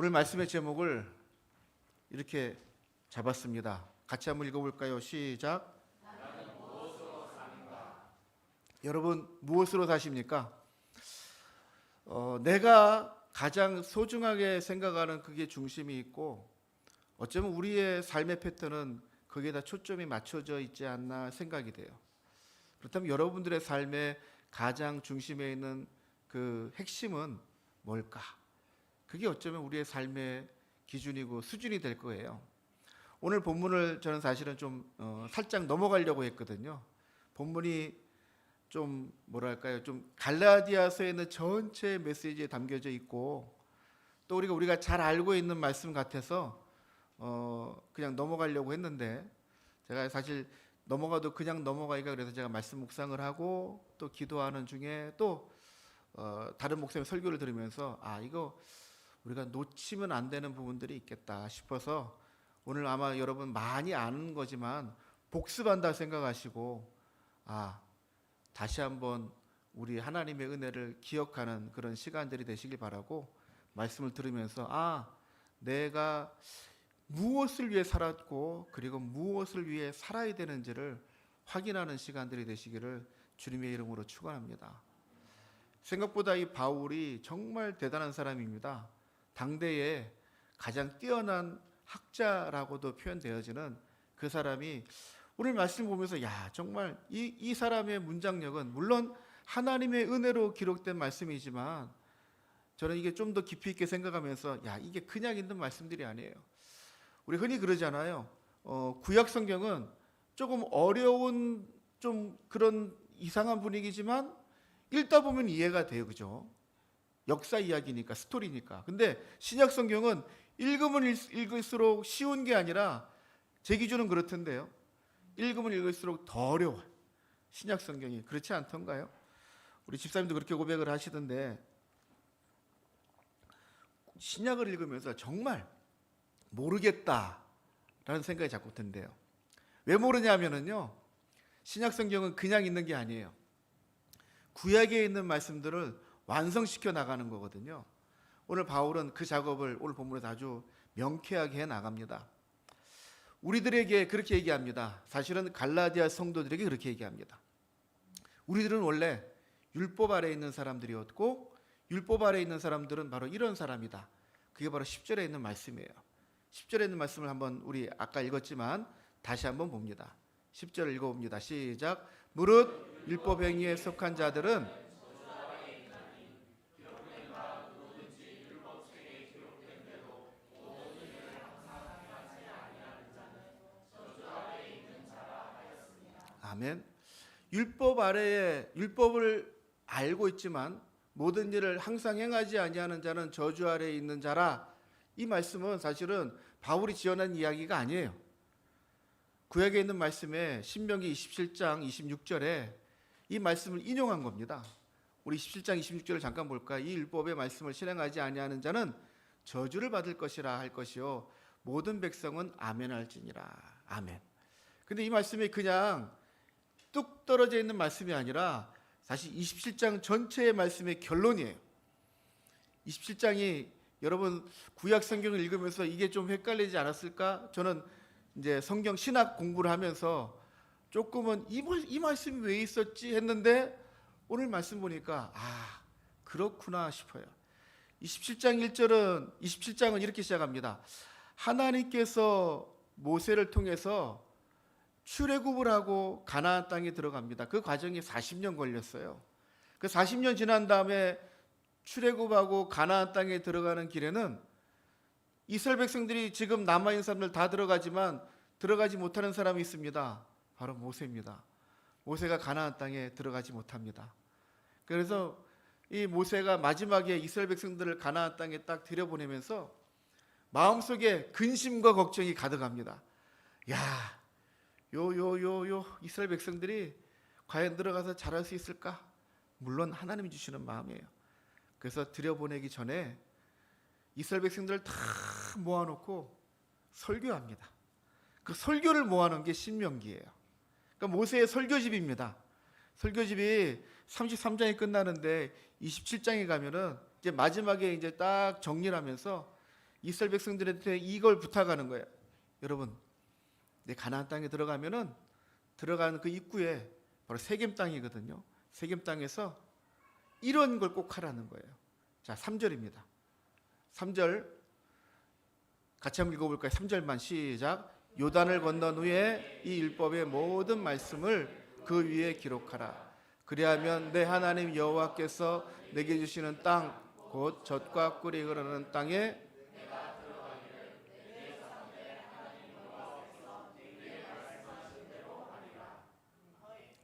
오늘 말씀의 제목을 이렇게 잡았습니다. 같이 한번 읽어볼까요? 시작. 여러분 무엇으로 사십니까? 내가 가장 소중하게 생각하는 그게 중심이 있고 어쩌면 우리의 삶의 패턴은 거기에다 초점이 맞춰져 있지 않나 생각이 돼요. 그렇다면 여러분들의 삶의 가장 중심에 있는 그 핵심은 뭘까? 그게 어쩌면 우리의 삶의 기준이고 수준이 될 거예요. 오늘 본문을 저는 사실은 좀 살짝 넘어가려고 했거든요. 본문이 좀 뭐랄까요, 좀 갈라디아서에 있는 전체 메시지에 담겨져 있고 또 우리가 잘 알고 있는 말씀 같아서 그냥 넘어가려고 했는데 제가 사실 넘어가도 그냥 넘어가기가 그래서 제가 말씀 묵상을 하고 또 기도하는 중에 또 다른 목사님 설교를 들으면서 이거 우리가 놓치면 안 되는 부분들이 있겠다 싶어서 오늘 아마 여러분 많이 아는 거지만 복습한다 생각하시고 다시 한번 우리 하나님의 은혜를 기억하는 그런 시간들이 되시길 바라고 말씀을 들으면서 내가 무엇을 위해 살았고 그리고 무엇을 위해 살아야 되는지를 확인하는 시간들이 되시기를 주님의 이름으로 축원합니다. 생각보다 이 바울이 정말 대단한 사람입니다. 당대에 가장 뛰어난 학자라고도 표현되어지는 그 사람이 오늘 말씀 보면서 정말 이 사람의 문장력은 물론 하나님의 은혜로 기록된 말씀이지만 저는 이게 좀 더 깊이 있게 생각하면서 이게 그냥 있는 말씀들이 아니에요. 우리 흔히 그러잖아요. 구약 성경은 조금 어려운 좀 그런 이상한 분위기지만 읽다 보면 이해가 돼요. 그죠? 역사 이야기니까, 스토리니까. 근데 신약 성경은 읽으면 읽을수록 쉬운 게 아니라 제 기준은 그렇던데요. 읽으면 읽을수록 더 어려워요. 신약 성경이. 그렇지 않던가요? 우리 집사님도 그렇게 고백을 하시던데 신약을 읽으면서 정말 모르겠다라는 생각이 자꾸 든대요. 왜 모르냐면요, 신약 성경은 그냥 있는 게 아니에요. 구약에 있는 말씀들을 완성시켜 나가는 거거든요. 오늘 바울은 그 작업을 오늘 본문에서 아주 명쾌하게 해 나갑니다. 우리들에게 그렇게 얘기합니다. 사실은 갈라디아 성도들에게 그렇게 얘기합니다. 우리들은 원래 율법 아래에 있는 사람들이었고 율법 아래에 있는 사람들은 바로 이런 사람이다. 그게 바로 10절에 있는 말씀이에요. 10절에 있는 말씀을 한번 우리 아까 읽었지만 다시 한번 봅니다. 10절을 읽어봅니다. 시작. 무릇 율법 행위에 속한 자들은 아멘. 율법 아래에 율법을 알고 있지만 모든 일을 항상 행하지 아니하는 자는 저주 아래에 있는 자라. 이 말씀은 사실은 바울이 지어낸 이야기가 아니에요. 구약에 있는 말씀에 신명기 27장 26절에 이 말씀을 인용한 겁니다. 우리 17장 26절을 잠깐 볼까? 이 율법의 말씀을 실행하지 아니하는 자는 저주를 받을 것이라 할 것이요 모든 백성은 아멘할지니라. 아멘. 근데 이 말씀이 그냥 뚝 떨어져 있는 말씀이 아니라 사실 27장 전체의 말씀의 결론이에요. 27장이 여러분 구약 성경을 읽으면서 이게 좀 헷갈리지 않았을까? 저는 이제 성경 신학 공부를 하면서 조금은 이 말씀이 왜 있었지 했는데 오늘 말씀 보니까 그렇구나 싶어요. 27장은 이렇게 시작합니다. 하나님께서 모세를 통해서 출애굽을 하고 가나안 땅에 들어갑니다. 그 과정이 40년 걸렸어요. 그 40년 지난 다음에 출애굽하고 가나안 땅에 들어가는 길에는 이스라엘 백성들이 지금 남아있는 사람들 다 들어가지만 들어가지 못하는 사람이 있습니다. 바로 모세입니다. 모세가 가나안 땅에 들어가지 못합니다. 그래서 이 모세가 마지막에 이스라엘 백성들을 가나안 땅에 딱 들여보내면서 마음속에 근심과 걱정이 가득합니다. 이스라엘 백성들이 과연 들어가서 잘할 수 있을까? 물론 하나님이 주시는 마음이에요. 그래서 들여보내기 전에 이스라엘 백성들을 다 모아놓고 설교합니다. 그 설교를 모아놓은 게 신명기예요. 그러니까 모세의 설교집입니다. 설교집이 33장이 끝나는데 27장에 가면은 이제 마지막에 이제 딱 정리를 하면서 이스라엘 백성들한테 이걸 부탁하는 거예요. 여러분, 내 가나안 땅에 들어가면은 들어가는 그 입구에 바로 세겜 땅이거든요. 세겜 땅에서 이런 걸 꼭 하라는 거예요. 자, 3절입니다. 3절 같이 한번 읽어볼까요? 3절만 시작. 요단을 건넌 후에 이 율법의 모든 말씀을 그 위에 기록하라. 그리하면 내 하나님 여호와께서 내게 주시는 땅 곧 젖과 꿀이 흐르는 땅에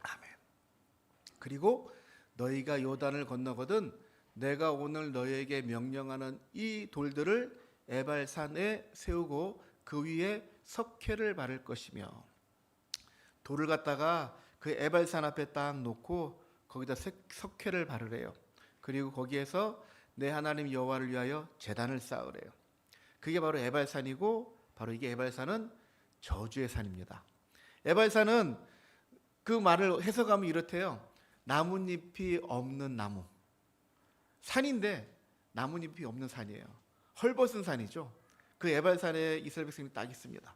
아멘. 그리고 너희가 요단을 건너거든 내가 오늘 너희에게 명령하는 이 돌들을 에발산에 세우고 그 위에 석회를 바를 것이며, 돌을 갖다가 그 에발산 앞에 딱 놓고 거기다 석회를 바르래요. 그리고 거기에서 내 하나님 여호와를 위하여 제단을 쌓으래요. 그게 바로 에발산이고, 바로 이게 에발산은 저주의 산입니다. 에발산은 그 말을 해석하면 이렇대요. 나뭇잎이 없는 나무, 산인데 나뭇잎이 없는 산이에요. 헐벗은 산이죠. 그 에발산에 이스라엘 백성이 딱 있습니다.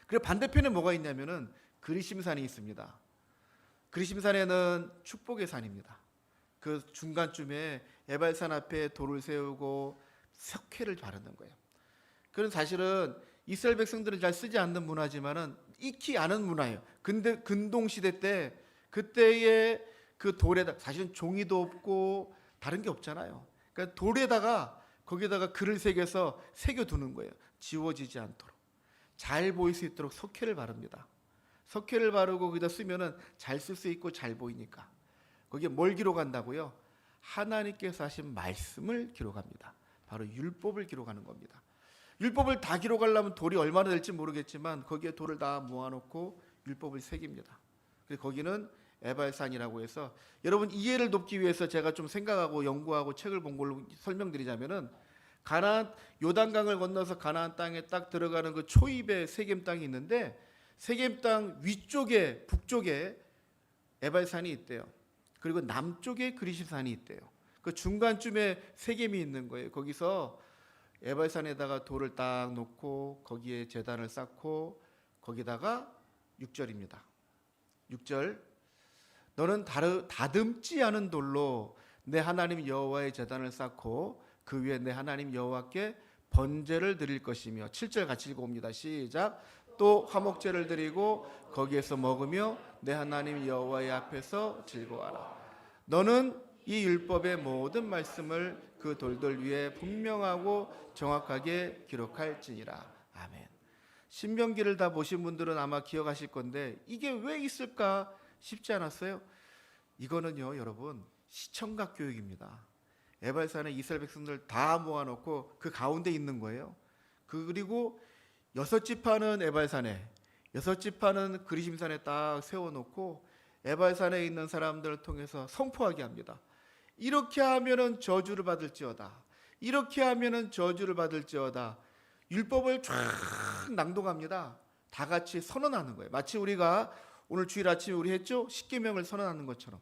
그리고 반대편에 뭐가 있냐면은 그리심산이 있습니다. 그리심산에는 축복의 산입니다. 그 중간쯤에 에발산 앞에 돌을 세우고 석회를 바르는 거예요. 그건 사실은 이스라엘 백성들은 잘 쓰지 않는 문화지만은 익히 아는 문화예요. 근데 근동시대 때 그때의 그 돌에다 사실은 종이도 없고 다른 게 없잖아요. 그러니까 돌에다가 거기다가 글을 새겨서 새겨두는 거예요. 지워지지 않도록 잘 보일 수 있도록 석회를 바릅니다. 석회를 바르고 거기다 쓰면은 잘 쓸 수 있고 잘 보이니까. 거기에 뭘 기록한다고요? 하나님께서 하신 말씀을 기록합니다. 바로 율법을 기록하는 겁니다. 율법을 다 기록하려면 돌이 얼마나 될지 모르겠지만 거기에 돌을 다 모아놓고 율법을 새깁니다. 그래서 거기는 에발산이라고 해서, 여러분 이해를 돕기 위해서 제가 좀 생각하고 연구하고 책을 본 걸로 설명드리자면은, 가나안 요단강을 건너서 가나안 땅에 딱 들어가는 그 초입에 세겜 땅이 있는데, 세겜 땅 위쪽에 북쪽에 에발산이 있대요. 그리고 남쪽에 그리심산이 있대요. 그 중간쯤에 세겜이 있는 거예요. 거기서 에발산에다가 돌을 딱 놓고 거기에 제단을 쌓고, 거기다가 6절입니다. 6절, 너는 다듬지 않은 돌로 내 하나님 여호와의 제단을 쌓고 그 위에 내 하나님 여호와께 번제를 드릴 것이며, 7절 같이 읽어봅니다. 시작. 또 화목제를 드리고 거기에서 먹으며 내 하나님 여호와의 앞에서 즐거워하라. 너는 이 율법의 모든 말씀을 그 돌들 위에 분명하고 정확하게 기록할지니라. 아멘. 신명기를 다 보신 분들은 아마 기억하실 건데, 이게 왜 있을까 싶지 않았어요? 이거는요, 여러분, 시청각 교육입니다. 에발산에 이스라엘 백성들 다 모아놓고 그 가운데 있는 거예요. 그리고 6지파는 에발산에, 6지파는 그리심산에 딱 세워놓고 에발산에 있는 사람들을 통해서 선포하게 합니다. 이렇게 하면은 저주를 받을지어다. 이렇게 하면은 저주를 받을지어다. 율법을 쫙 낭독합니다. 다 같이 선언하는 거예요. 마치 우리가 오늘 주일 아침에 우리 했죠? 십계명을 선언하는 것처럼.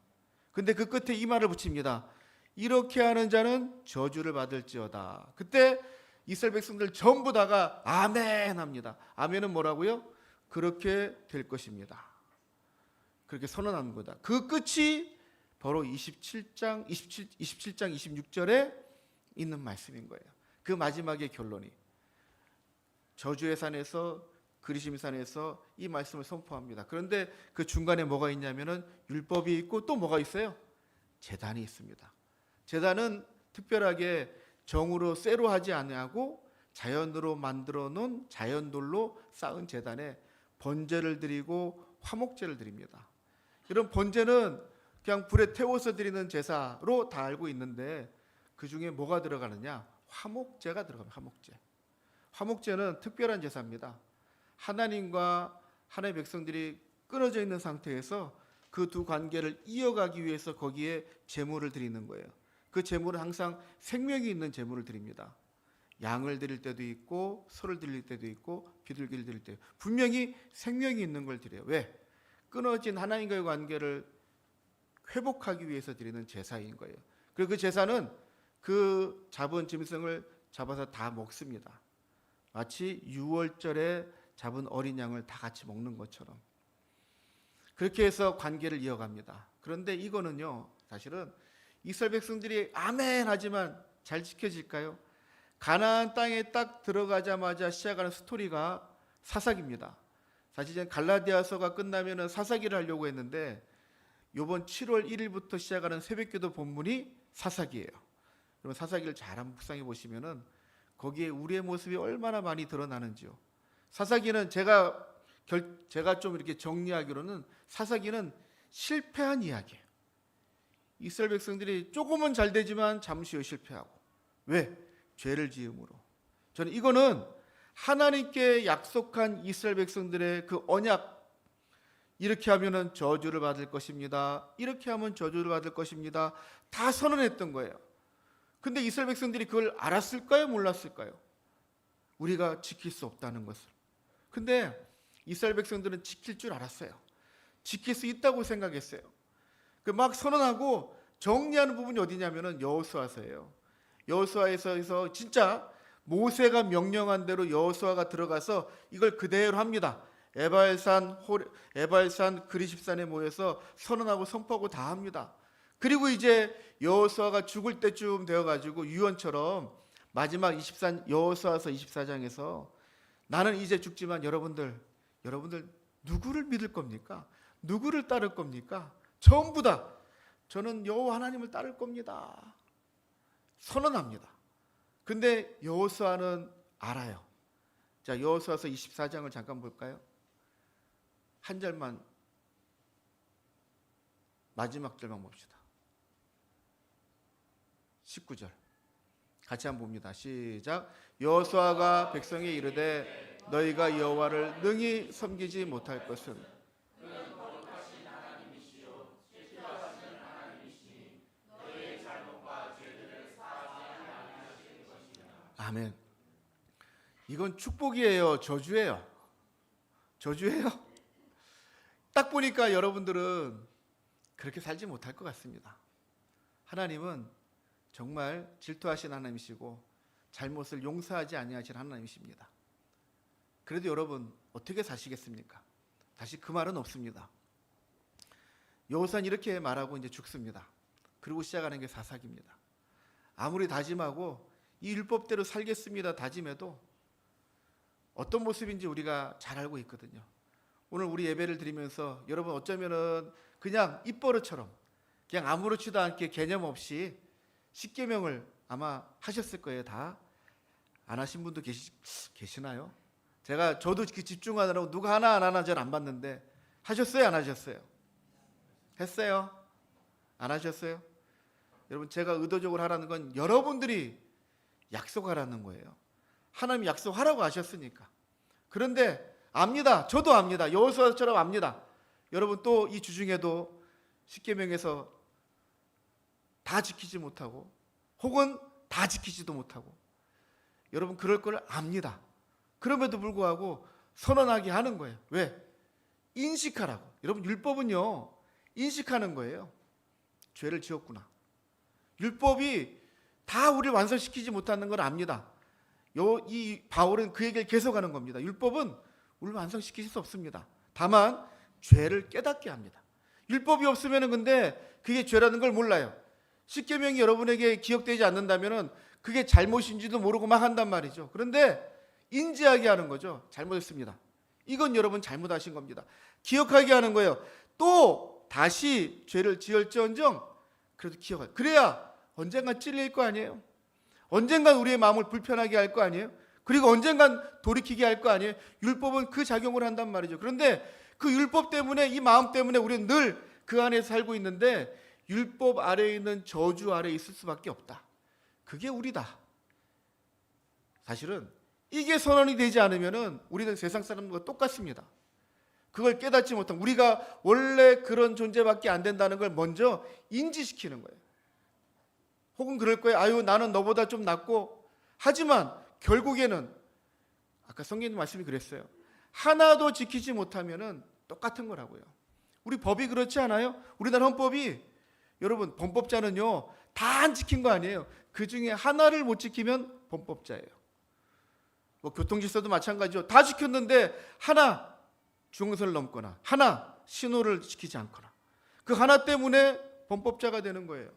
근데 그 끝에 이 말을 붙입니다. 이렇게 하는 자는 저주를 받을지어다. 그때 이스라엘 백성들 전부 다가 아멘 합니다. 아멘은 뭐라고요? 그렇게 될 것입니다. 그렇게 선언하는 거다. 그 끝이 바로 27장 26절에 있는 말씀인 거예요. 그 마지막의 결론이 저주의 산에서 그리심산에서 이 말씀을 선포합니다. 그런데 그 중간에 뭐가 있냐면은 율법이 있고 또 뭐가 있어요? 제단이 있습니다. 제단은 특별하게 정으로 쇠로 하지 아니하고 자연으로 만들어 놓은 자연돌로 쌓은 제단에 번제를 드리고 화목제를 드립니다. 이런 번제는 그냥 불에 태워서 드리는 제사로 다 알고 있는데, 그 중에 뭐가 들어가느냐? 화목제가 들어갑니다. 화목제. 화목제는 특별한 제사입니다. 하나님과 하나님의 백성들이 끊어져 있는 상태에서 그 두 관계를 이어가기 위해서 거기에 제물을 드리는 거예요. 그 제물은 항상 생명이 있는 제물을 드립니다. 양을 드릴 때도 있고 소를 드릴 때도 있고 비둘기를 드릴 때도 분명히 생명이 있는 걸 드려요. 왜? 끊어진 하나님과의 관계를 회복하기 위해서 드리는 제사인 거예요. 그리고 그 제사는 그 잡은 짐승을 잡아서 다 먹습니다. 마치 유월절에 잡은 어린 양을 다 같이 먹는 것처럼 그렇게 해서 관계를 이어갑니다. 그런데 이거는요, 사실은 이스라엘 백성들이 아멘 하지만 잘 지켜질까요? 가나안 땅에 딱 들어가자마자 시작하는 스토리가 사사기입니다. 사실 갈라디아서가 끝나면은 사사기를 하려고 했는데 이번 7월 1일부터 시작하는 새벽기도 본문이 사사기예요. 그러면 사사기를 잘 한번 묵상해 보시면은 거기에 우리의 모습이 얼마나 많이 드러나는지요. 사사기는 제가 좀 이렇게 정리하기로는 사사기는 실패한 이야기예요. 이스라엘 백성들이 조금은 잘 되지만 잠시 후에 실패하고. 왜? 죄를 지음으로. 저는 이거는 하나님께 약속한 이스라엘 백성들의 그 언약, 이렇게 하면은 저주를 받을 것입니다, 이렇게 하면 저주를 받을 것입니다, 다 선언했던 거예요. 근데 이스라엘 백성들이 그걸 알았을까요? 몰랐을까요? 우리가 지킬 수 없다는 것을. 근데 이스라엘 백성들은 지킬 줄 알았어요. 지킬 수 있다고 생각했어요. 그 막 선언하고 정리하는 부분이 어디냐면은 여호수아서예요. 여호수아에서 진짜 모세가 명령한 대로 여호수아가 들어가서 이걸 그대로 합니다. 에발산 그리십산에 모여서 선언하고 선포하고 다 합니다. 그리고 이제 여호수아가 죽을 때쯤 되어가지고 유언처럼 마지막 여호수아서 24장에서 나는 이제 죽지만 여러분들 누구를 믿을 겁니까? 누구를 따를 겁니까? 전부 다 저는 여호와 하나님을 따를 겁니다. 선언합니다. 근데 여호수아는 알아요. 자, 여호수아서 24장을 잠깐 볼까요? 한 절만, 마지막 절만 봅시다. 19절 같이 한번 봅니다. 시작. 여호수아가 백성에 이르되 너희가 여호와를 능히 섬기지 못할 것은 아멘. 이건 축복이에요? 저주예요? 저주예요? 딱 보니까 여러분들은 그렇게 살지 못할 것 같습니다. 하나님은 정말 질투하신 하나님이시고 잘못을 용서하지 아니하신 하나님이십니다. 그래도 여러분 어떻게 사시겠습니까? 다시 그 말은 없습니다. 여호수아는 이렇게 말하고 이제 죽습니다. 그리고 시작하는 게 사사기입니다. 아무리 다짐하고 이 율법대로 살겠습니다 다짐해도 어떤 모습인지 우리가 잘 알고 있거든요. 오늘 우리 예배를 드리면서 여러분 어쩌면은 그냥 입버릇처럼 그냥 아무렇지도 않게 개념 없이 십계명을 아마 하셨을 거예요. 다 안 하신 분도 계시나요? 저도 집중하느라고 누가 하나 안 하나 잘 안 봤는데 하셨어요? 안 하셨어요? 했어요? 안 하셨어요? 여러분 제가 의도적으로 하라는 건 여러분들이 약속하라는 거예요. 하나님 약속하라고 하셨으니까. 그런데 압니다. 저도 압니다. 여호수아처럼 압니다. 여러분 또 이 주중에도 십계명에서 다 지키지 못하고 혹은 다 지키지도 못하고 여러분 그럴 걸 압니다. 그럼에도 불구하고 선언하게 하는 거예요. 왜? 인식하라고. 여러분 율법은요 인식하는 거예요. 죄를 지었구나. 율법이 다 우리를 완성시키지 못하는 걸 압니다. 이 바울은 그 얘기를 계속하는 겁니다. 율법은 우리를 완성시킬 수 없습니다. 다만 죄를 깨닫게 합니다. 율법이 없으면 근데 그게 죄라는 걸 몰라요. 십계명이 여러분에게 기억되지 않는다면 그게 잘못인지도 모르고 막 한단 말이죠. 그런데 인지하게 하는 거죠. 잘못했습니다. 이건 여러분 잘못하신 겁니다. 기억하게 하는 거예요. 또 다시 죄를 지을지언정 그래도 기억할. 그래야 언젠간 찔릴 거 아니에요. 언젠간 우리의 마음을 불편하게 할 거 아니에요. 그리고 언젠간 돌이키게 할 거 아니에요. 율법은 그 작용을 한단 말이죠. 그런데 그 율법 때문에 이 마음 때문에 우리는 늘 그 안에 살고 있는데 율법 아래에 있는 저주 아래에 있을 수밖에 없다. 그게 우리다. 사실은 이게 선언이 되지 않으면 우리는 세상 사람과 똑같습니다. 그걸 깨닫지 못한 우리가 원래 그런 존재밖에 안 된다는 걸 먼저 인지시키는 거예요. 혹은 그럴 거예요. 아유 나는 너보다 좀 낫고. 하지만 결국에는 아까 성경님 말씀이 그랬어요. 하나도 지키지 못하면 똑같은 거라고요. 우리 법이 그렇지 않아요? 우리나라 헌법이 여러분 범법자는요 다 안 지킨 거 아니에요. 그 중에 하나를 못 지키면 범법자예요. 뭐 교통질서도 마찬가지죠. 다 지켰는데 하나 중선을 넘거나 하나 신호를 지키지 않거나 그 하나 때문에 범법자가 되는 거예요.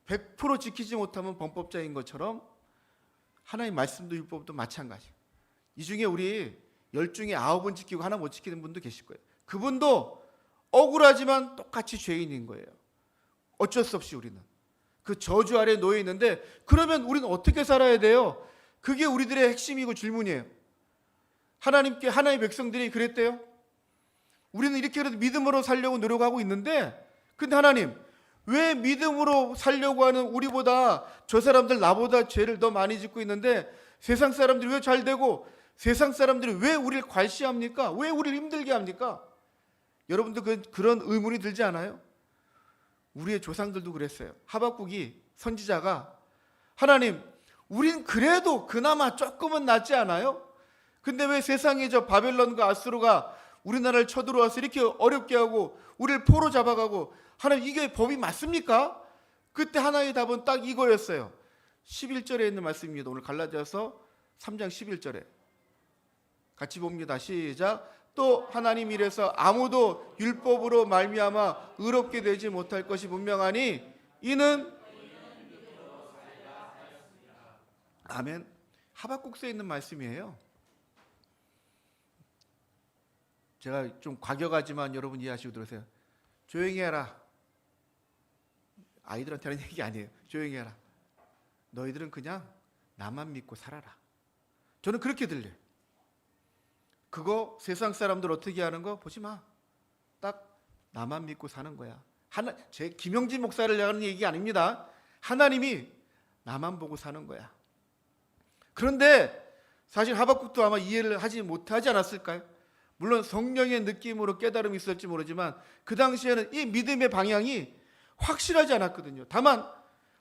100% 지키지 못하면 범법자인 것처럼 하나님 말씀도 율법도 마찬가지. 이 중에 우리 10중에 9은 지키고 하나 못 지키는 분도 계실 거예요. 그분도 억울하지만 똑같이 죄인인 거예요. 어쩔 수 없이 우리는 그 저주 아래 놓여 있는데, 그러면 우리는 어떻게 살아야 돼요? 그게 우리들의 핵심이고 질문이에요. 하나님께, 하나님의 백성들이 그랬대요. 우리는 이렇게 그래도 믿음으로 살려고 노력하고 있는데, 근데 하나님 왜 믿음으로 살려고 하는 우리보다 저 사람들 나보다 죄를 더 많이 짓고 있는데 세상 사람들이 왜 잘 되고 세상 사람들이 왜 우리를 괄시합니까? 왜 우리를 힘들게 합니까? 여러분도 그런 의문이 들지 않아요? 우리의 조상들도 그랬어요. 하박국이 선지자가 하나님, 우린 그래도 그나마 조금은 낫지 않아요? 근데 왜 세상에 저 바벨론과 아수르가 우리나라를 쳐들어와서 이렇게 어렵게 하고 우리를 포로 잡아가고, 하나님 이게 법이 맞습니까? 그때 하나의 답은 딱 이거였어요. 11절에 있는 말씀입니다. 오늘 갈라디아서 3장 11절에 같이 봅니다. 시작. 또 하나님 이래서 아무도 율법으로 말미암아 의롭게 되지 못할 것이 분명하니 이는 아멘. 하박국서에 있는 말씀이에요. 제가 좀 과격하지만 여러분 이해하시고 들으세요. 조용히 해라. 아이들한테 하는 얘기 아니에요. 조용히 해라. 너희들은 그냥 나만 믿고 살아라. 저는 그렇게 들려요. 그거 세상 사람들 어떻게 하는 거 보지 마. 딱 나만 믿고 사는 거야. 제 김영진 목사를 하는 얘기 아닙니다. 하나님이 나만 보고 사는 거야. 그런데 사실 하박국도 아마 이해를 못하지 않았을까요? 물론 성령의 느낌으로 깨달음이 있을지 모르지만 그 당시에는 이 믿음의 방향이 확실하지 않았거든요. 다만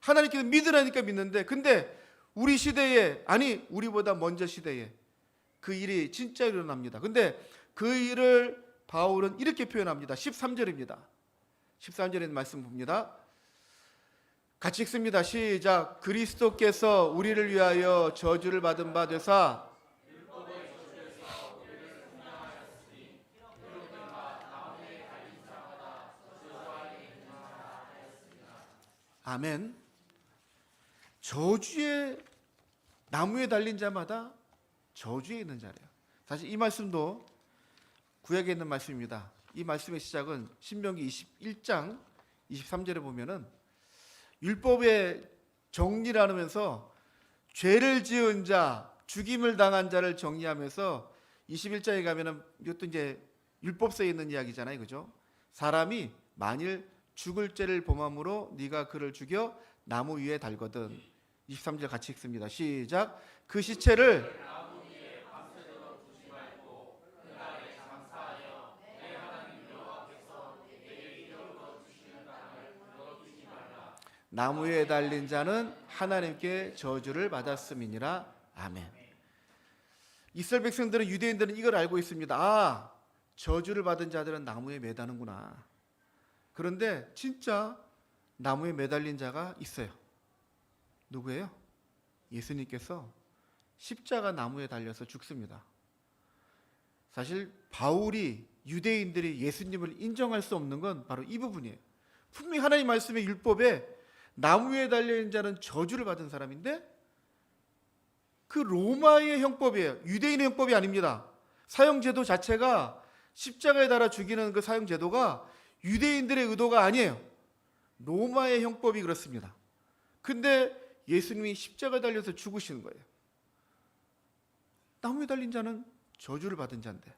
하나님께서 믿으라니까 믿는데, 근데 우리 시대에, 아니 우리보다 먼저 시대에 그 일이 진짜 일어납니다. 근데 그 일을 바울은 이렇게 표현합니다. 13절입니다. 13절에 있는 말씀 봅니다. 같이 읽습니다. 시작. 그리스도께서 우리를 위하여 저주를 받은 바 되사 아멘. 저주에, 나무에 달린 자마다 저주에 있는 자래요. 사실 이 말씀도 구약에 있는 말씀입니다. 이 말씀의 시작은 신명기 21장 23절에 보면은 율법의 정리를 하면서 죄를 지은 자, 죽임을 당한 자를 정리하면서 21장에 가면은 이것도 이제 율법서에 있는 이야기잖아요. 그죠? 사람이 만일 죽을 죄를 범함으로 네가 그를 죽여 나무 위에 달거든. 23절 같이 읽습니다. 시작. 그 시체를 나무 위에 달린 자는 하나님께 저주를 받았음이니라. 아멘. 이스라엘 백성들은, 유대인들은 이걸 알고 있습니다. 아, 저주를 받은 자들은 나무에 매다는구나. 그런데 진짜 나무에 매달린 자가 있어요. 누구예요? 예수님께서 십자가 나무에 달려서 죽습니다. 사실 바울이 유대인들이 예수님을 인정할 수 없는 건 바로 이 부분이에요. 분명히 하나님 말씀의 율법에 나무 위에 달려있는 자는 저주를 받은 사람인데 그 로마의 형법이에요. 유대인의 형법이 아닙니다. 사형제도 자체가 십자가에 달아 죽이는 그 사형제도가 유대인들의 의도가 아니에요. 로마의 형법이 그렇습니다. 근데 예수님이 십자가에 달려서 죽으시는 거예요. 나무에 달린 자는 저주를 받은 자인데,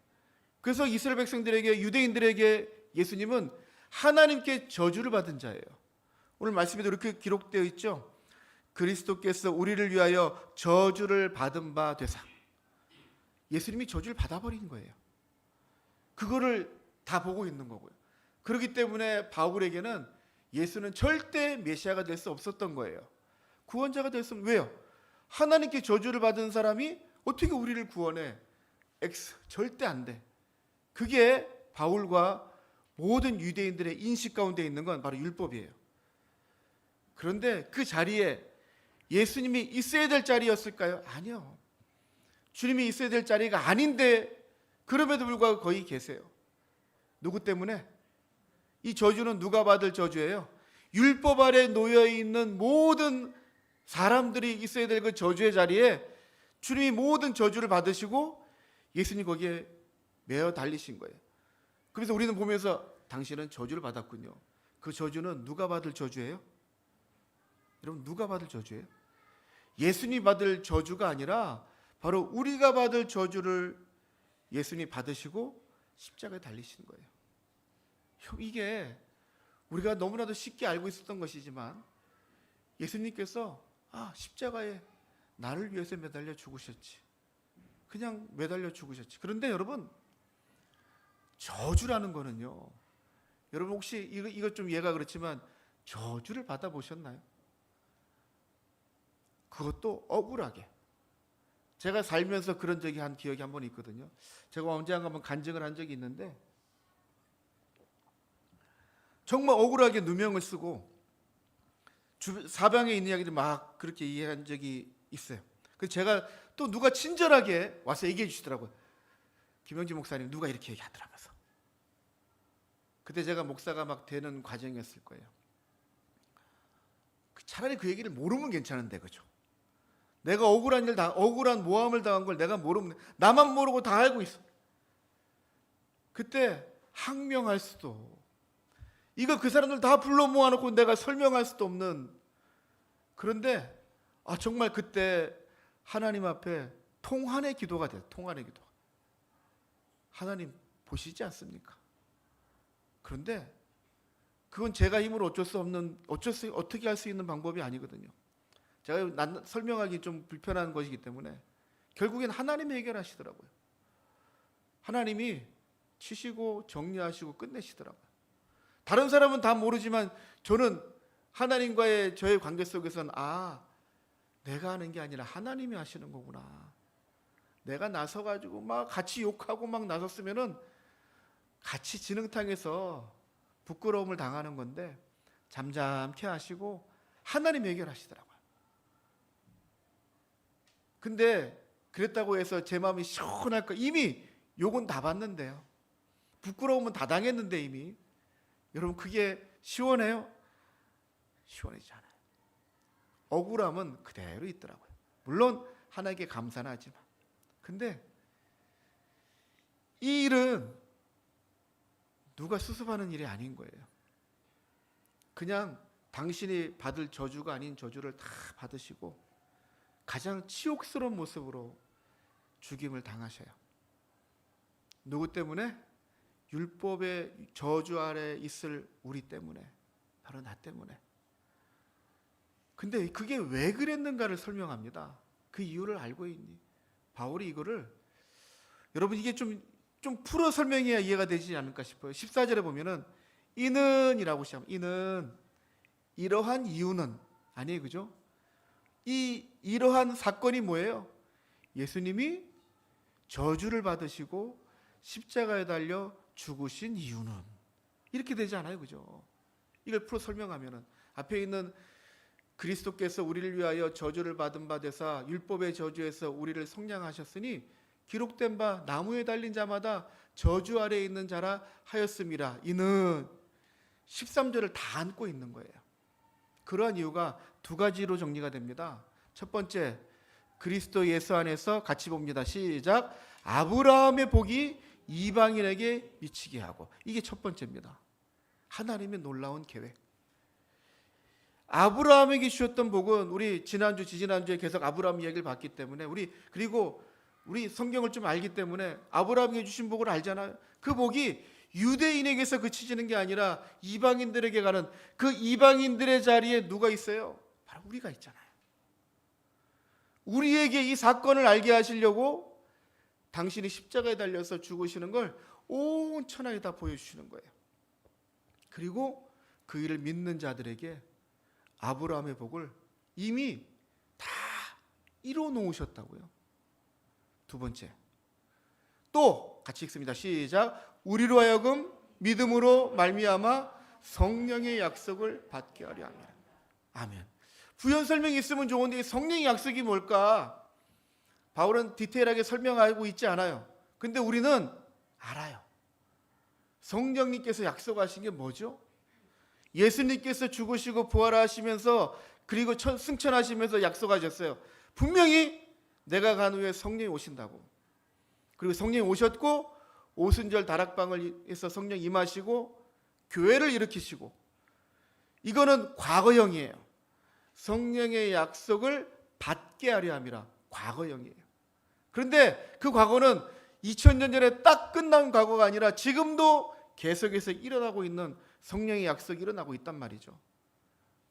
그래서 이스라엘 백성들에게, 유대인들에게 예수님은 하나님께 저주를 받은 자예요. 오늘 말씀에도 이렇게 기록되어 있죠. 그리스도께서 우리를 위하여 저주를 받은 바 되사. 예수님이 저주를 받아버린 거예요. 그거를 다 보고 있는 거고요. 그렇기 때문에 바울에게는 예수는 절대 메시아가 될 수 없었던 거예요. 구원자가 될 수 없는, 왜요? 하나님께 저주를 받은 사람이 어떻게 우리를 구원해? 절대 안 돼. 그게 바울과 모든 유대인들의 인식 가운데 있는 건 바로 율법이에요. 그런데 그 자리에 예수님이 있어야 될 자리였을까요? 아니요. 주님이 있어야 될 자리가 아닌데 그럼에도 불구하고 거기 계세요. 누구 때문에? 이 저주는 누가 받을 저주예요? 율법 아래 놓여 있는 모든 사람들이 있어야 될 그 저주의 자리에 주님이 모든 저주를 받으시고 예수님 거기에 매어 달리신 거예요. 그래서 우리는 보면서 당신은 저주를 받았군요. 그 저주는 누가 받을 저주예요? 여러분, 누가 받을 저주예요? 예수님이 받을 저주가 아니라 바로 우리가 받을 저주를 예수님이 받으시고 십자가에 달리신 거예요. 이게 우리가 너무나도 쉽게 알고 있었던 것이지만 예수님께서 십자가에 나를 위해서 매달려 죽으셨지. 그냥 매달려 죽으셨지. 그런데 여러분, 저주라는 거는요, 여러분 혹시 이거 좀 이해가 그렇지만 저주를 받아보셨나요? 그것도 억울하게. 제가 살면서 그런 적이 한 기억이 한 번 있거든요. 제가 언제 한번 간증을 한 적이 있는데 정말 억울하게 누명을 쓰고 사방에 있는 이야기를 막 그렇게 이해한 적이 있어요. 그래서 제가 또 누가 친절하게 와서 얘기해 주시더라고요. 김영진 목사님 누가 이렇게 얘기하더라면서. 그때 제가 목사가 막 되는 과정이었을 거예요. 차라리 그 얘기를 모르면 괜찮은데, 그죠? 내가 억울한 모함을 당한 걸 내가 모르면, 나만 모르고 다 알고 있어. 그때 항명할 수도, 이거 그 사람들 다 불러 모아놓고 내가 설명할 수도 없는. 그런데 정말 그때 하나님 앞에 통한의 기도가 돼요. 통한의 기도. 하나님 보시지 않습니까? 그런데 그건 제가 힘으로 어떻게 할 수 있는 방법이 아니거든요. 제가 설명하기 좀 불편한 것이기 때문에 결국엔 하나님이 해결하시더라고요. 하나님이 치시고 정리하시고 끝내시더라고요. 다른 사람은 다 모르지만 저는 하나님과의 저의 관계 속에서는 내가 하는 게 아니라 하나님이 하시는 거구나. 내가 나서가지고 막 같이 욕하고 막 나섰으면은 같이 진흙탕에서 부끄러움을 당하는 건데 잠잠케 하시고 하나님이 해결하시더라고요. 근데 그랬다고 해서 제 마음이 시원할까? 이미 욕은 다 받는데요. 부끄러움은 다 당했는데 이미. 여러분, 그게 시원해요? 시원하지 않아요. 억울함은 그대로 있더라고요. 물론 하나님께 감사는 하지만. 근데 이 일은 누가 수습하는 일이 아닌 거예요. 그냥 당신이 받을 저주가 아닌 저주를 다 받으시고 가장 치욕스러운 모습으로 죽임을 당하셔요. 누구 때문에? 율법의 저주 아래 있을 우리 때문에, 바로 나 때문에. 근데 그게 왜 그랬는가를 설명합니다. 그 이유를 알고 있니? 바울이 이거를, 여러분 이게 좀 풀어 설명해야 이해가 되지 않을까 싶어요. 14절에 보면은 이는이라고 시작합니다. 이는, 이러한 이유는, 아니에요, 그죠? 이러한 사건이 뭐예요? 예수님이 저주를 받으시고 십자가에 달려 죽으신 이유는, 이렇게 되지 않아요, 그죠? 이걸 풀어 설명하면은 앞에 있는 그리스도께서 우리를 위하여 저주를 받은 바 되사 율법의 저주에서 우리를 속량하셨으니 기록된 바 나무에 달린 자마다 저주 아래에 있는 자라 하였음이라. 이는 13절을 다 안고 있는 거예요. 그러한 이유가 두 가지로 정리가 됩니다. 첫 번째, 그리스도 예수 안에서 같이 봅니다. 시작. 아브라함의 복이 이방인에게 미치게 하고. 이게 첫 번째입니다. 하나님의 놀라운 계획. 아브라함에게 주셨던 복은 우리 지지난주에 계속 아브라함 이야기를 봤기 때문에 그리고 우리 성경을 좀 알기 때문에 아브라함에게 주신 복을 알잖아요. 그 복이 유대인에게서 그치지는 게 아니라 이방인들에게 가는, 그 이방인들의 자리에 누가 있어요? 바로 우리가 있잖아요. 우리에게 이 사건을 알게 하시려고 당신이 십자가에 달려서 죽으시는 걸 온 천하에 다 보여주시는 거예요. 그리고 그 일을 믿는 자들에게 아브라함의 복을 이미 다 이뤄 놓으셨다고요. 두 번째, 또 같이 읽습니다. 시작. 우리로 하여금 믿음으로 말미암아 성령의 약속을 받게 하려 함이라. 아멘. 부연 설명이 있으면 좋은데 성령의 약속이 뭘까? 바울은 디테일하게 설명하고 있지 않아요. 근데 우리는 알아요. 성령님께서 약속하신 게 뭐죠? 예수님께서 죽으시고 부활하시면서 그리고 승천하시면서 약속하셨어요. 분명히 내가 간 후에 성령이 오신다고. 그리고 성령이 오셨고 오순절 다락방을 해서 성령 임하시고 교회를 일으키시고, 이거는 과거형이에요. 성령의 약속을 받게 하려 함이라 과거형이에요. 그런데 그 과거는 2000년 전에 딱 끝난 과거가 아니라 지금도 계속해서 일어나고 있는 성령의 약속이 일어나고 있단 말이죠.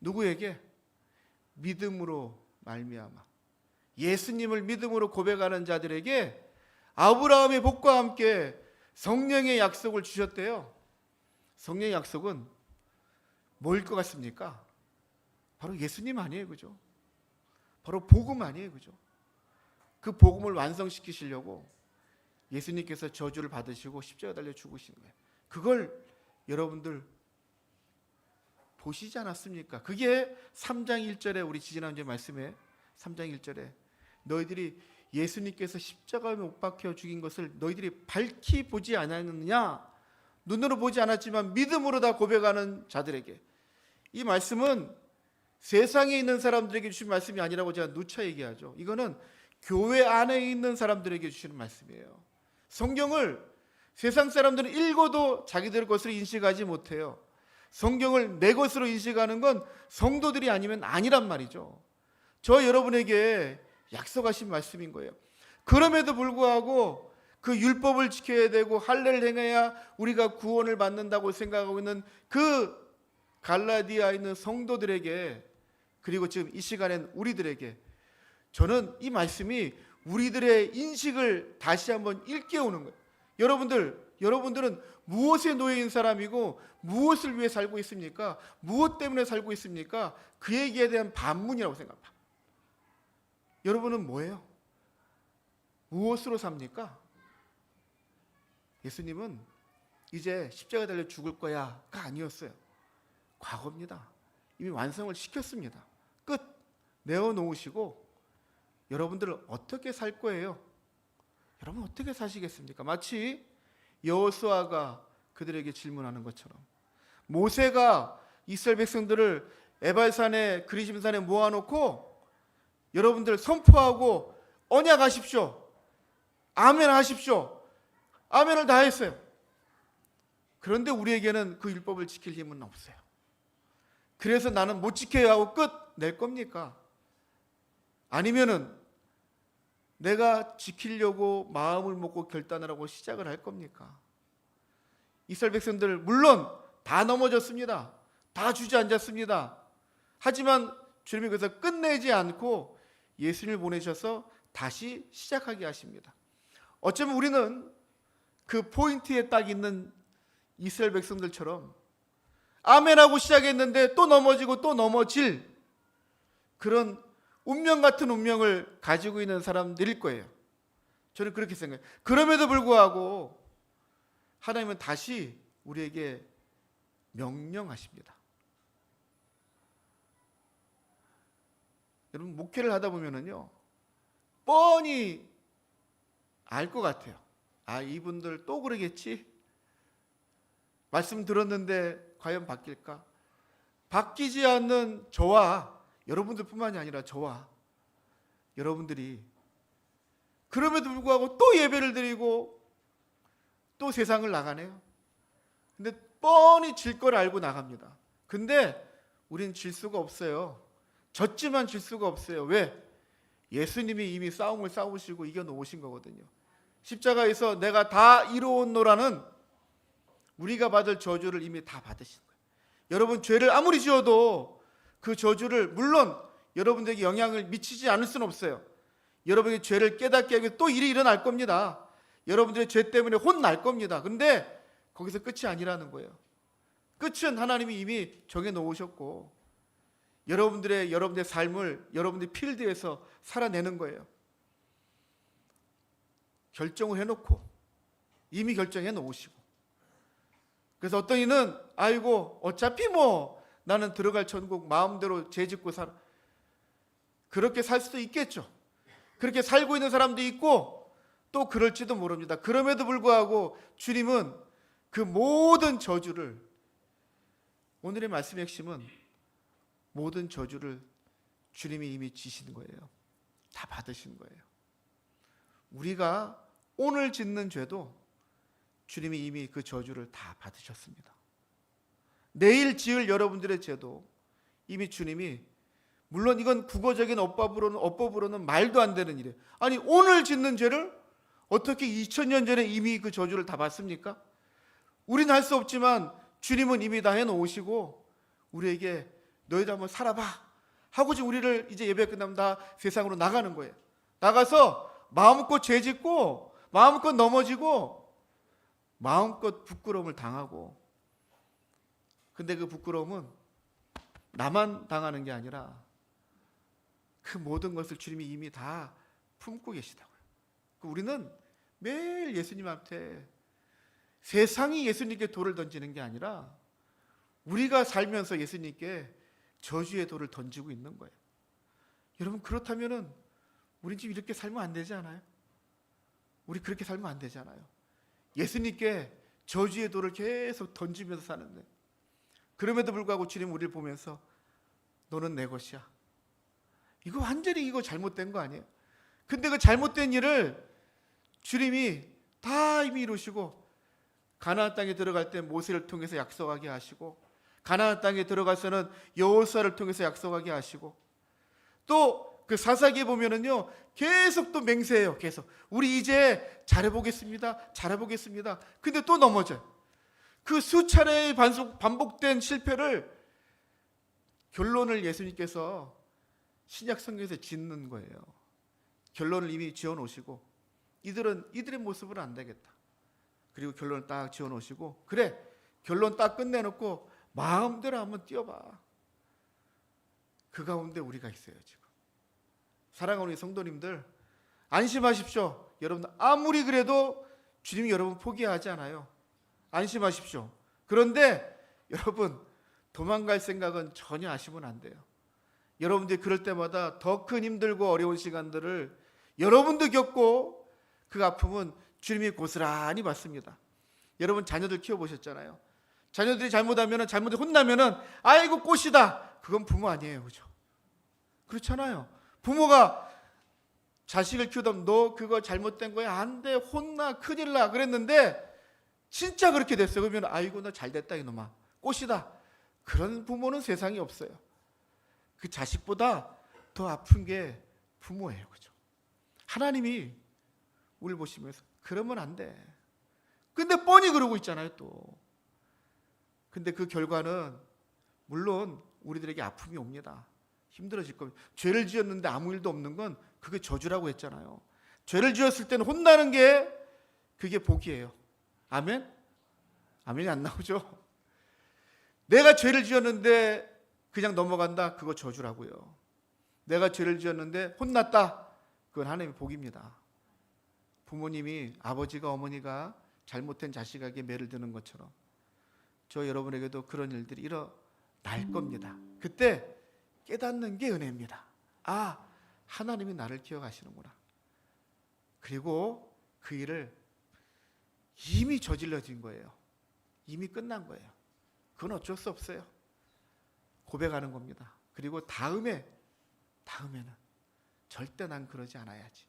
누구에게? 믿음으로 말미암아 예수님을 믿음으로 고백하는 자들에게 아브라함의 복과 함께 성령의 약속을 주셨대요. 성령의 약속은 뭐일 것 같습니까? 바로 예수님 아니에요, 그죠? 바로 복음 아니에요, 그죠? 그 복음을 완성시키시려고 예수님께서 저주를 받으시고 십자가 달려 죽으신 거예요. 그걸 여러분들 보시지 않았습니까? 그게 3장 1절에 우리 지지난주에 말씀에 3장 1절에 너희들이 예수님께서 십자가에 못 박혀 죽인 것을 너희들이 밝히 보지 않았느냐? 눈으로 보지 않았지만 믿음으로 다 고백하는 자들에게. 이 말씀은 세상에 있는 사람들에게 주신 말씀이 아니라고 제가 누차 얘기하죠. 이거는 교회 안에 있는 사람들에게 주시는 말씀이에요. 성경을 세상 사람들은 읽어도 자기들 것으로 인식하지 못해요. 성경을 내 것으로 인식하는 건 성도들이 아니면 아니란 말이죠. 저 여러분에게 약속하신 말씀인 거예요. 그럼에도 불구하고 그 율법을 지켜야 되고 할례를 행해야 우리가 구원을 받는다고 생각하고 있는 그 갈라디아에 있는 성도들에게, 그리고 지금 이 시간엔 우리들에게, 저는 이 말씀이 우리들의 인식을 다시 한번 일깨우는 거예요. 여러분들은 무엇에 놓여있는 사람이고 무엇을 위해 살고 있습니까? 무엇 때문에 살고 있습니까? 그 얘기에 대한 반문이라고 생각합니다. 여러분은 뭐예요? 무엇으로 삽니까? 예수님은 이제 십자가에 달려 죽을 거야가 아니었어요. 과거입니다. 이미 완성을 시켰습니다. 끝. 내어놓으시고 여러분들은 어떻게 살 거예요? 여러분 어떻게 사시겠습니까? 마치 여호수아가 그들에게 질문하는 것처럼, 모세가 이스라엘 백성들을 에발산에 그리심산에 모아놓고 여러분들 선포하고 언약하십시오, 아멘 하십시오, 아멘을 다 했어요. 그런데 우리에게는 그 율법을 지킬 힘은 없어요. 그래서 나는 못 지켜야 하고 끝 낼 겁니까? 아니면은 내가 지키려고 마음을 먹고 결단을 하고 시작을 할 겁니까? 이스라엘 백성들 물론 다 넘어졌습니다. 다 주저앉았습니다. 하지만 주님이 그래서 끝내지 않고 예수님을 보내셔서 다시 시작하게 하십니다. 어쩌면 우리는 그 포인트에 딱 있는 이스라엘 백성들처럼 아멘하고 시작했는데 또 넘어지고 또 넘어질 그런 운명 같은 운명을 가지고 있는 사람들일 거예요. 저는 그렇게 생각해요. 그럼에도 불구하고 하나님은 다시 우리에게 명령하십니다. 여러분 목회를 하다 보면은요, 뻔히 알 것 같아요. 아, 이분들 또 그러겠지? 말씀 들었는데 과연 바뀔까? 바뀌지 않는 저와 여러분들뿐만이 아니라 저와 여러분들이 그럼에도 불구하고 또 예배를 드리고 또 세상을 나가네요. 근데 뻔히 질 걸 알고 나갑니다. 근데 우린 질 수가 없어요. 졌지만 질 수가 없어요. 왜? 예수님이 이미 싸움을 싸우시고 이겨놓으신 거거든요. 십자가에서 내가 다 이루었노라는 우리가 받을 저주를 이미 다 받으신 거예요. 여러분 죄를 아무리 지어도 그 저주를 물론 여러분들에게 영향을 미치지 않을 수는 없어요. 여러분의 죄를 깨닫게 하기 위해 또 일이 일어날 겁니다. 여러분들의 죄 때문에 혼날 겁니다. 그런데 거기서 끝이 아니라는 거예요. 끝은 하나님이 이미 정해놓으셨고 여러분들의 삶을 여러분들의 필드에서 살아내는 거예요. 결정을 해놓고 이미 결정해 놓으시고, 그래서 어떤 이는 아이고 어차피 뭐 나는 들어갈 천국 마음대로 죄 짓고 살아. 그렇게 살 수도 있겠죠. 그렇게 살고 있는 사람도 있고 또 그럴지도 모릅니다. 그럼에도 불구하고 주님은 그 모든 저주를, 오늘의 말씀의 핵심은 모든 저주를 주님이 이미 지신 거예요. 다 받으신 거예요. 우리가 오늘 짓는 죄도 주님이 이미 그 저주를 다 받으셨습니다. 내일 지을 여러분들의 죄도 이미 주님이, 물론 이건 국어적인 어법으로는 말도 안 되는 일이에요. 아니, 오늘 짓는 죄를 어떻게 2000년 전에 이미 그 저주를 다 받습니까? 우리는 할 수 없지만 주님은 이미 다 해놓으시고 우리에게 너희도 한번 살아봐 하고 지금 우리를 이제 예배 끝나면 다 세상으로 나가는 거예요. 나가서 마음껏 죄 짓고 마음껏 넘어지고 마음껏 부끄러움을 당하고, 근데 그 부끄러움은 나만 당하는 게 아니라 그 모든 것을 주님이 이미 다 품고 계시다고요. 우리는 매일 예수님 앞에, 세상이 예수님께 돌을 던지는 게 아니라 우리가 살면서 예수님께 저주의 돌을 던지고 있는 거예요. 여러분, 그렇다면은 우리 지금 이렇게 살면 안 되지 않아요? 우리 그렇게 살면 안 되잖아요. 예수님께 저주의 돌을 계속 던지면서 사는데, 그럼에도 불구하고 주님 우리를 보면서 너는 내 것이야. 이거 완전히 이거 잘못된 거 아니에요? 근데 그 잘못된 일을 주님이 다 이미 이루시고, 가나안 땅에 들어갈 때 모세를 통해서 약속하게 하시고, 가나안 땅에 들어가서는 여호수아를 통해서 약속하게 하시고, 또 그 사사기에 보면은요 계속 또 맹세해요. 계속 우리 이제 잘해보겠습니다, 잘해보겠습니다. 근데 또 넘어져요. 그 수차례의 반복된 실패를, 결론을 예수님께서 신약 성경에서 짓는 거예요. 결론을 이미 지어 놓으시고, 이들의 모습은 안 되겠다. 그리고 결론을 딱 지어 놓으시고, 그래 결론 딱 끝내놓고 마음대로 한번 뛰어봐. 그 가운데 우리가 있어요. 지금 사랑하는 우리 성도님들, 안심하십시오. 여러분, 아무리 그래도 주님이 여러분 포기하지 않아요. 안심하십시오. 그런데 여러분, 도망갈 생각은 전혀 하시면 안 돼요. 여러분들이 그럴 때마다 더 큰 힘들고 어려운 시간들을 여러분도 겪고, 그 아픔은 주님이 고스란히 받습니다. 여러분, 자녀들 키워보셨잖아요. 자녀들이 잘못하면, 잘못에 혼나면은 아이고 꽃이다, 그건 부모 아니에요. 그죠? 그렇잖아요. 부모가 자식을 키우다 너 그거 잘못된 거야, 안 돼, 혼나, 큰일 나 그랬는데 진짜 그렇게 됐어요. 그러면 아이고 너 잘됐다 이놈아, 꽃이다. 그런 부모는 세상에 없어요. 그 자식보다 더 아픈 게 부모예요. 그죠? 하나님이 우리를 보시면서 그러면 안 돼. 근데 뻔히 그러고 있잖아요 또. 근데 그 결과는 물론 우리들에게 아픔이 옵니다. 힘들어질 겁니다. 죄를 지었는데 아무 일도 없는 건 그게 저주라고 했잖아요. 죄를 지었을 때는 혼나는 게 그게 복이에요. 아멘? 아멘이 안 나오죠? 내가 죄를 지었는데 그냥 넘어간다, 그거 저주라고요. 내가 죄를 지었는데 혼났다, 그건 하나님의 복입니다. 부모님이, 아버지가 어머니가 잘못된 자식에게 매를 드는 것처럼 저 여러분에게도 그런 일들이 일어날 겁니다. 그때 깨닫는 게 은혜입니다. 아, 하나님이 나를 기억하시는구나. 그리고 그 일을 이미 저질러진 거예요. 이미 끝난 거예요. 그건 어쩔 수 없어요. 고백하는 겁니다. 그리고 다음에는 절대 난 그러지 않아야지.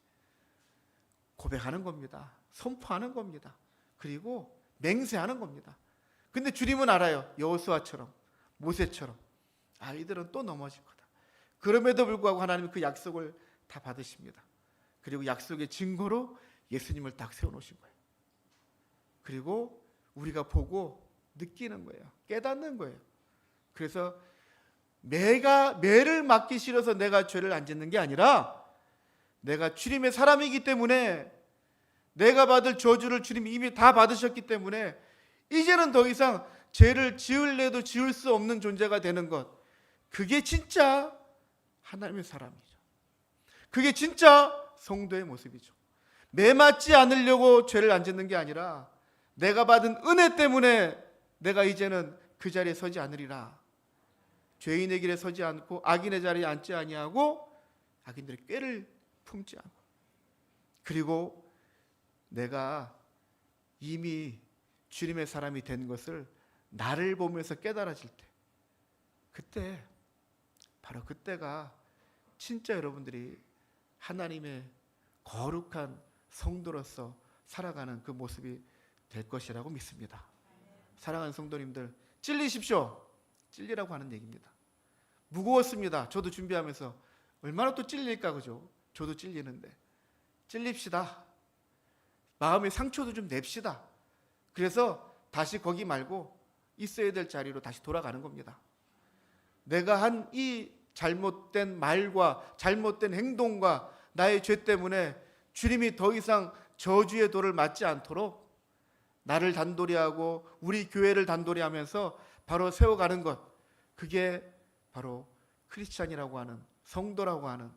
고백하는 겁니다. 선포하는 겁니다. 그리고 맹세하는 겁니다. 근데 주님은 알아요. 여호수아처럼, 모세처럼 아이들은 또 넘어질 거다. 그럼에도 불구하고 하나님은 그 약속을 다 받으십니다. 그리고 약속의 증거로 예수님을 딱 세워놓으신 거예요. 그리고 우리가 보고 느끼는 거예요. 깨닫는 거예요. 그래서 매를 맞기 싫어서 내가 죄를 안 짓는 게 아니라, 내가 주님의 사람이기 때문에, 내가 받을 저주를 주님이 이미 다 받으셨기 때문에 이제는 더 이상 죄를 지을래도 지을 수 없는 존재가 되는 것, 그게 진짜 하나님의 사람이죠. 그게 진짜 성도의 모습이죠. 매 맞지 않으려고 죄를 안 짓는 게 아니라 내가 받은 은혜 때문에 내가 이제는 그 자리에 서지 않으리라. 죄인의 길에 서지 않고 악인의 자리에 앉지 아니하고 악인들의 꾀를 품지 않고, 그리고 내가 이미 주님의 사람이 된 것을 나를 보면서 깨달아질 때, 그때 바로 그때가 진짜 여러분들이 하나님의 거룩한 성도로서 살아가는 그 모습이 될 것이라고 믿습니다. 사랑하는 성도님들, 찔리십시오. 찔리라고 하는 얘기입니다. 무거웠습니다. 저도 준비하면서 얼마나 또 찔릴까, 그죠? 저도 찔리는데 찔립시다. 마음의 상처도 좀 냅시다. 그래서 다시 거기 말고 있어야 될 자리로 다시 돌아가는 겁니다. 내가 한 이 잘못된 말과 잘못된 행동과 나의 죄 때문에 주님이 더 이상 저주의 돌을 맞지 않도록 나를 단돌이 하고 우리 교회를 단돌이 하면서 바로 세워가는 것, 그게 바로 크리스찬이라고 하는, 성도라고 하는,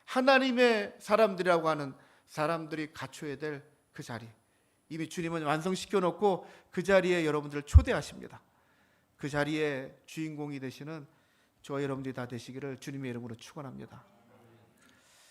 하나님의 사람들이라고 하는 사람들이 갖춰야 될 그 자리, 이미 주님은 완성시켜 놓고 그 자리에 여러분들을 초대하십니다. 그 자리에 주인공이 되시는 저와 여러분들이 다 되시기를 주님의 이름으로 축원합니다.